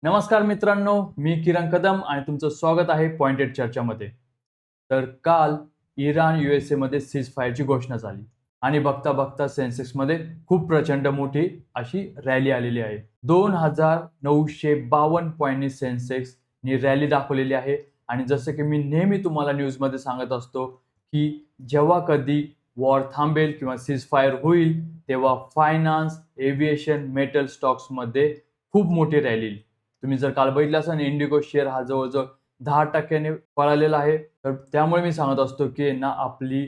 नमस्कार मित्रांनो, मी किरण कदम आणि तुमचं स्वागत आहे पॉइंटेड चर्चामध्ये. तर काल इराण USA मध्ये सीज फायरची घोषणा झाली आणि बघता बघता सेन्सेक्समध्ये खूप प्रचंड मोठी अशी रॅली आलेली आहे. 2952 पॉईंटनी सेन्सेक्सनी रॅली दाखवलेली आहे. आणि जसं की मी नेहमी तुम्हाला न्यूजमध्ये सांगत असतो की जेव्हा कधी वॉर थांबेल किंवा सीज फायर होईल तेव्हा फायनान्स, एव्हिएशन, मेटल स्टॉक्समध्ये खूप मोठी रॅली येईल. तुम्ही जर काल बघितलं असेल इंडिगो शेअर हा जवळजवळ 10% पळालेला आहे. तर त्यामुळे मी सांगत असतो की ना आपली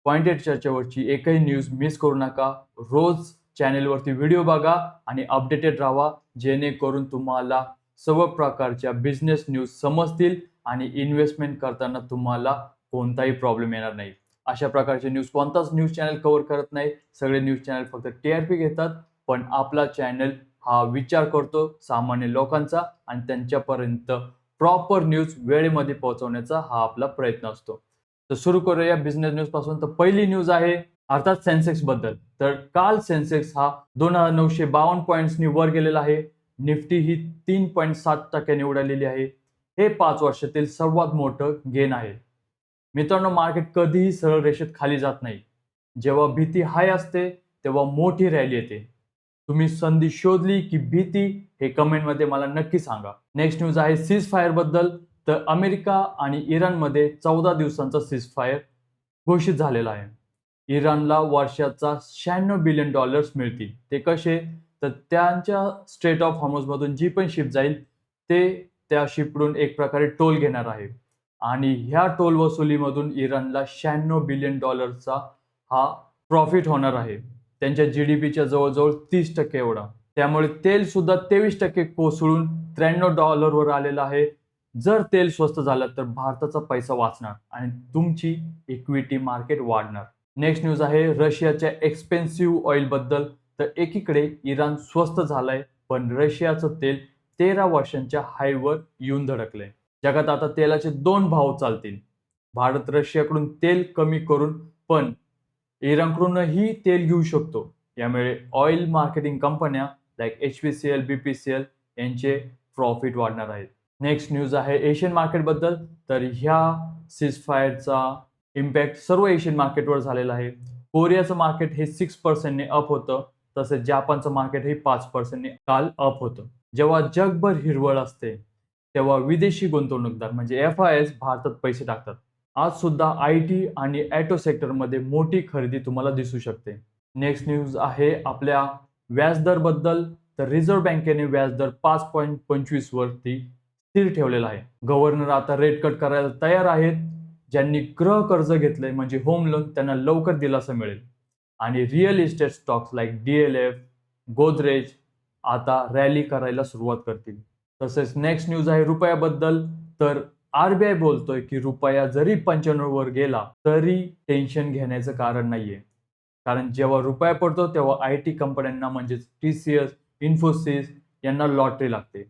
पॉइंटेड चर्चेवरची एकही न्यूज मिस करू नका. रोज चॅनेलवरती व्हिडिओ बघा आणि अपडेटेड राहा, जेणेकरून तुम्हाला सर्व प्रकारच्या बिझनेस न्यूज समजतील आणि इन्व्हेस्टमेंट करताना तुम्हाला कोणताही प्रॉब्लेम येणार नाही. अशा प्रकारचे न्यूज कोणताच न्यूज चॅनल कव्हर करत नाही. सगळे न्यूज चॅनल फक्त TRP घेतात, पण आपला चॅनल हा विचार करतो सामान्य लोकांचा आणि त्यांच्यापर्यंत प्रॉपर न्यूज वेळेमध्ये पोहोचवण्याचा हा आपला प्रयत्न असतो. तर सुरू करूया बिझनेस न्यूज पासून. तर पहिली न्यूज आहे अर्थात सेन्सेक्स बद्दल. तर काल सेन्सेक्स हा 2952 पॉईंट्सनी वर गेलेला आहे. निफ्टी ही 3.7% उडालेली आहे. हे 5 वर्षातील सर्वात मोठं गेन आहे. मित्रांनो, मार्केट कधीही सरळ रेषेत खाली जात नाही. जेव्हा भीती हाय असते तेव्हा मोठी रॅली येते. तुम्ही संधी शोधली की भीती, हे कमेंटमध्ये मला नक्की सांगा. नेक्स्ट न्यूज आहे सीज फायर बद्दल. तर अमेरिका आणि इराणमध्ये 14 दिवसांचा सीज फायर घोषित झालेला आहे. इराणला वर्षाचा $96 बिलियन मिळतील. ते कसे? तर त्यांच्या स्ट्रेट ऑफ हॉर्मुझमधून जी पण शिप जाईल ते त्या शिपकडून एक प्रकारे टोल घेणार आहे. आणि ह्या टोल वसुलीमधून इराणला $96 बिलियन हा प्रॉफिट होणार आहे. त्यांच्या GDPच्या जवळजवळ 30% एवढा. त्यामुळे तेल सुद्धा 23% कोसळून $93 वर आलेलं आहे. जर तेल स्वस्त झालं तर भारताचा पैसा वाचणार आणि तुमची इक्विटी मार्केट वाढणार. नेक्स्ट न्यूज आहे रशियाच्या एक्सपेन्सिव्ह ऑइल बद्दल. तर एकीकडे इराण स्वस्त झालंय, पण रशियाचं तेल 13 वर्षांच्या हायवर येऊन धडकलंय. जगात आता तेलाचे 2 भाव चालतील. भारत रशियाकडून तेल कमी करून पण इराणकडूनही तेल घेऊ शकतो. यामुळे ऑइल मार्केटिंग कंपन्या लाईक HPCL, BPCL यांचे प्रॉफिट वाढणार आहेत. नेक्स्ट न्यूज आहे एशियन मार्केट बद्दल. तर ह्या सीज फायरचा इम्पॅक्ट सर्व एशियन मार्केटवर झालेला आहे. कोरियाचं मार्केट हे 6% ने अप होतं, तसेच जापानचं मार्केट हे 5% ने काल अप होतं. जेव्हा जगभर हिरवळ असते तेव्हा विदेशी गुंतवणूकदार म्हणजे FIs भारतात पैसे टाकतात. आज सुद्धा IT आणि ऑटो सेक्टरमध्ये मोठी खरेदी तुम्हाला दिसू शकते. नेक्स्ट न्यूज आहे आपल्या व्याजदर बद्दल. तर रिझर्व्ह बँकेने व्याजदर 5.25 वरती स्थिर ठेवलेला आहे. गव्हर्नर आता रेट कट करायला तयार आहेत. ज्यांनी गृह कर्ज घेतलंय म्हणजे होम लोन, त्यांना लवकर दिलासा मिळेल. आणि real estate stocks like DLF, Godrej आता रॅली करायला सुरुवात करतील. तसेच नेक्स्ट न्यूज आहे रुपयाबद्दल. तर RBI बोलतोय की रुपया जरी 95 वर गेला तरी टेन्शन घेण्याचं कारण नाहीये. कारण जेव्हा रुपया पडतो तेव्हा IT कंपन्यांना म्हणजेच TCS, इन्फोसिस यांना लॉटरी लागते.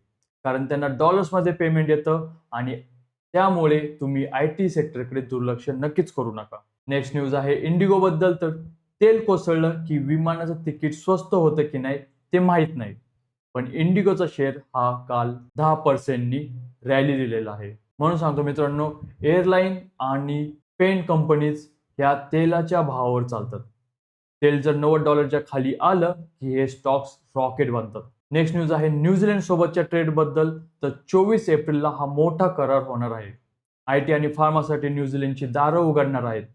कारण त्यांना डॉलर्समध्ये पेमेंट येतं आणि त्यामुळे तुम्ही IT सेक्टरकडे दुर्लक्ष नक्कीच करू नका. नेक्स्ट न्यूज आहे इंडिगो बद्दल. तर तेल कोसळलं की विमानाचं तिकीट स्वस्त होतं की नाही ते माहीत नाही. पण इंडिगोचा शेअर हा काल 10% नी रॅली दिलेला आहे. म्हणून सांगतो मित्रांनो, एअरलाईन आणि पेंट कंपनीज ह्या तेलाच्या भावावर चालतात. तेल जर $90 खाली आलं की हे स्टॉक्स रॉकेट बनतात. नेक्स्ट न्यूज आहे न्यूझीलंड सोबतच्या ट्रेड बद्दल. तर 24 एप्रिलला हा मोठा करार होणार आहे. IT आणि फार्मासाठी न्यूझीलंडची दारं उघडणार आहेत.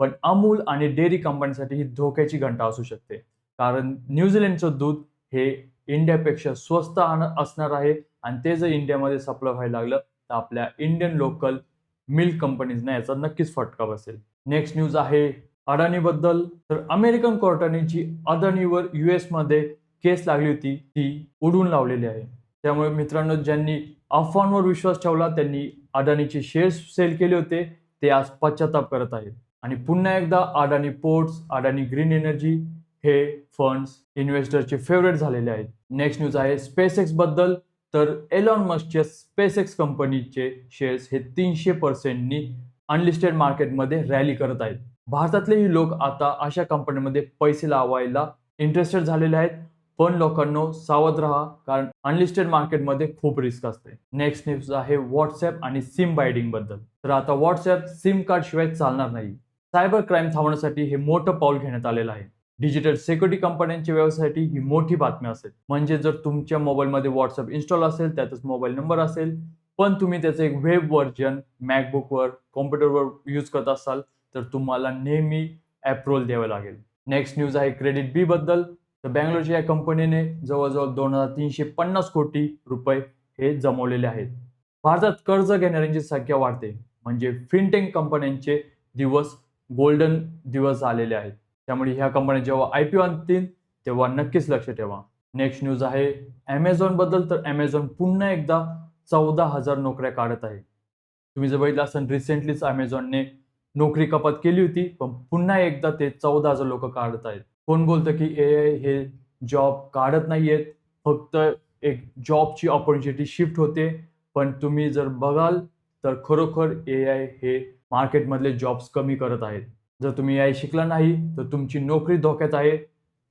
पण अमूल आणि डेअरी कंपन्यांसाठी ही धोक्याची घंटा असू शकते. कारण न्यूझीलंडचं दूध हे इंडियापेक्षा स्वस्त असणार आहे आणि ते जर इंडियामध्ये सप्लाय व्हायला लागलं तर आपल्या इंडियन लोकल मिल्क कंपनीजना याचा नक्कीच फटका बसेल. नेक्स्ट न्यूज आहे अडाणीबद्दल. तर अमेरिकन कोर्टाने जी अदानीवर US मध्ये केस लागली होती ती उडवून लावलेली आहे. त्यामुळे मित्रांनो, ज्यांनी अफवांवर विश्वास ठेवला त्यांनी अडानीचे शेअर्स सेल केले होते, ते आज पश्चाताप करत आहेत. आणि पुन्हा एकदा अडानी पोर्ट्स, अडानी ग्रीन एनर्जी हे फंड्स इन्व्हेस्टरचे फेवरेट झालेले आहेत. नेक्स्ट न्यूज आहे SpaceX बद्दल. तर एलॉन मस्कच्या SpaceX कंपनीचे शेअर्स हे 300% नी अनलिस्टेड मार्केटमध्ये रॅली करत आहेत. भारतातलेही लोक आता अशा कंपन्यांमध्ये पैसे लावायला इंटरेस्टेड झालेले आहेत. पण लोकांनो सावध राहा, कारण अनलिस्टेड मार्केटमध्ये खूप रिस्क असते. नेक्स्ट न्यूज आहे व्हॉट्सअप आणि सिम बायडिंग बद्दल. तर आता व्हॉट्सअप सिम कार्ड शिवाय चालणार नाही. सायबर क्राईम थांबवण्यासाठी हे मोठं पाऊल घेण्यात आलेलं आहे. डिजिटल सिक्युरिटी कंपन्यांच्या व्यवसायासाठी ही मोठी बातमी असेल. म्हणजे जर तुमच्या मोबाईलमध्ये व्हॉट्सअप इन्स्टॉल असेल, त्यातच मोबाईल नंबर असेल, पण तुम्ही त्याचं एक वेब व्हर्जन मॅकबुकवर, कॉम्प्युटरवर यूज करत असाल, तर तुम्हाला नेहमी अप्रूव्हल द्यावं लागेल. नेक्स्ट न्यूज आहे क्रेडिट बी बद्दल. तर बँगलोरच्या या कंपनीने जवळजवळ 2,350 कोटी रुपये हे जमवलेले आहेत. भारतात कर्ज घेणाऱ्यांची संख्या वाढते, म्हणजे फिनटेक कंपन्यांचे दिवस गोल्डन दिवस आलेले आहेत. त्यामुळे ह्या कंपन्या जेव्हा IPO आणतील तेव्हा नक्कीच लक्ष ठेवा. नेक्स्ट न्यूज आहे Amazon बद्दल. तर Amazon पुन्हा एकदा 14,000 नोकऱ्या काढत आहे. तुम्ही जर बघितलं असेल, रिसेंटलीच Amazonने नोकरी कपात केली होती, पण पुन्हा एकदा ते 14,000 लोक काढत आहेत. कोण बोलतं की AI हे जॉब काढत नाहीयेत, फक्त एक जॉबची ऑपॉर्च्युनिटी शिफ्ट होते. पण तुम्ही जर बघाल तर खरोखर AI हे मार्केटमधले जॉब्स कमी करत आहेत. जर तुम्ही AI शिकला नाही तर तुमची नोकरी धोक्यात आहे.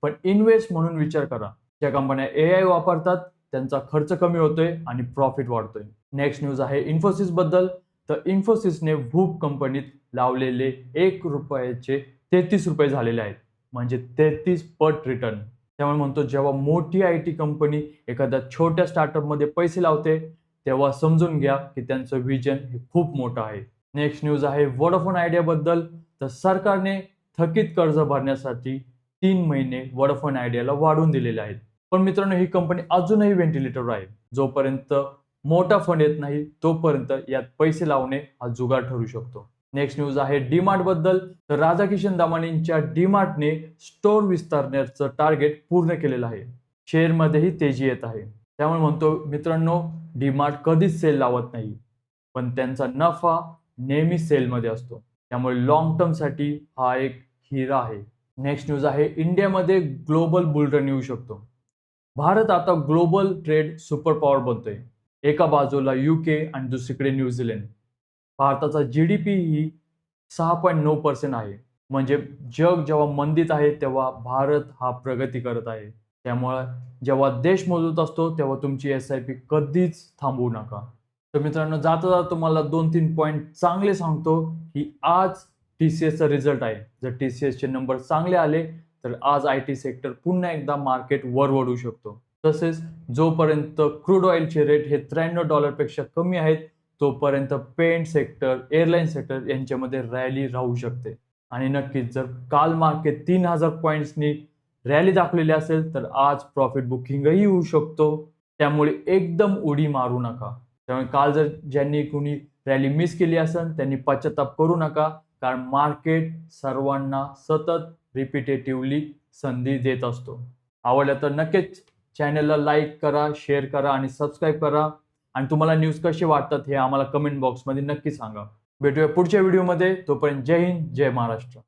पण इन्व्हेस्ट म्हणून विचार करा. ज्या कंपन्या AI वापरतात त्यांचा खर्च कमी होतोय आणि प्रॉफिट वाढतोय. नेक्स्ट न्यूज आहे इन्फोसिस बद्दल. तर इन्फोसिसने व्हूप कंपनीत लावलेले ₹1 ₹33 झालेले आहेत, म्हणजे 33 पट रिटर्न. त्यामुळे म्हणतो, जेव्हा मोठी IT कंपनी एखाद्या छोट्या स्टार्टअपमध्ये पैसे लावते, तेव्हा समजून घ्या की त्यांचं विजन हे खूप मोठं आहे. नेक्स्ट न्यूज आहे व्होडाफोन आयडिया बद्दल. तर सरकारने थकीत कर्ज भरण्यासाठी 3 महिने व्होडाफोन आयडियाला वाढवून दिलेले आहेत. पण मित्रांनो, ही कंपनी अजूनही व्हेंटिलेटरवर आहे. जोपर्यंत मोठा फंड येत नाही तोपर्यंत यात पैसे लावणे हा जुगार ठरू शकतो. नेक्स्ट न्यूज आहे डीमार्ट बद्दल. तर राधाकिशन दामानींच्या डीमार्टने स्टोअर विस्तारण्याचं टार्गेट पूर्ण केलेलं आहे. शेअरमध्येही तेजी येत आहे. त्यामुळे म्हणतो मित्रांनो, डीमार्ट कधीच सेल लावत नाही, पण त्यांचा नफा नेहमी सेलमध्ये असतो. त्यामुळे लॉंग टर्मसाठी हा एक हिरा आहे. नेक्स्ट न्यूज आहे इंडियामध्ये ग्लोबल बुलरन येऊ शकतो. भारत आता ग्लोबल ट्रेड सुपर पॉवर बनतोय. एका बाजूला UK आणि दुसरीकडे न्यूझीलंड. भारताचा GDP ही 6.9% आहे. म्हणजे जग जेव्हा मंदीत आहे तेव्हा भारत हा प्रगती करत आहे. त्यामुळे जेव्हा देश मजबूत असतो तेव्हा तुमची SIP कधीच थांबवू नका. तर मित्रांनो, जाता जाता तुम्हाला 2-3 पॉईंट चांगले सांगतो की आज TCSचा रिझल्ट आहे. जर TCSचे नंबर चांगले आले तर आज IT सेक्टर पुन्हा एकदा मार्केट वर वळू शकतो. तसेच जोपर्यंत क्रूड ऑइलचे रेट हे $93 पेक्षा कमी आहेत, तोपर्यंत पेंट सेक्टर, एअरलाईन सेक्टर यांच्यामध्ये रॅली राहू शकते. आणि नक्कीच जर काल मार्केट 3,000 पॉईंट्सनी रॅली दाखवलेली असेल तर आज प्रॉफिट बुकिंगही होऊ शकतो. त्यामुळे एकदम उडी मारू नका. त्यामुळे काल जर ज्यांनी कोणी रॅली मिस केली असेल त्यांनी पश्चाताप करू नका, कारण मार्केट सर्वांना सतत रिपिटेटिव्हली संधी देत असतो. आवडलं तर नक्कीच चॅनलला लाईक करा, शेअर करा आणि सबस्क्राईब करा. आणि तुम्हाला न्यूज कसे वाटतात हे आम्हाला कमेंट बॉक्समध्ये नक्की सांगा. भेटूया पुढच्या व्हिडिओमध्ये. तोपर्यंत जय हिंद, जय महाराष्ट्र.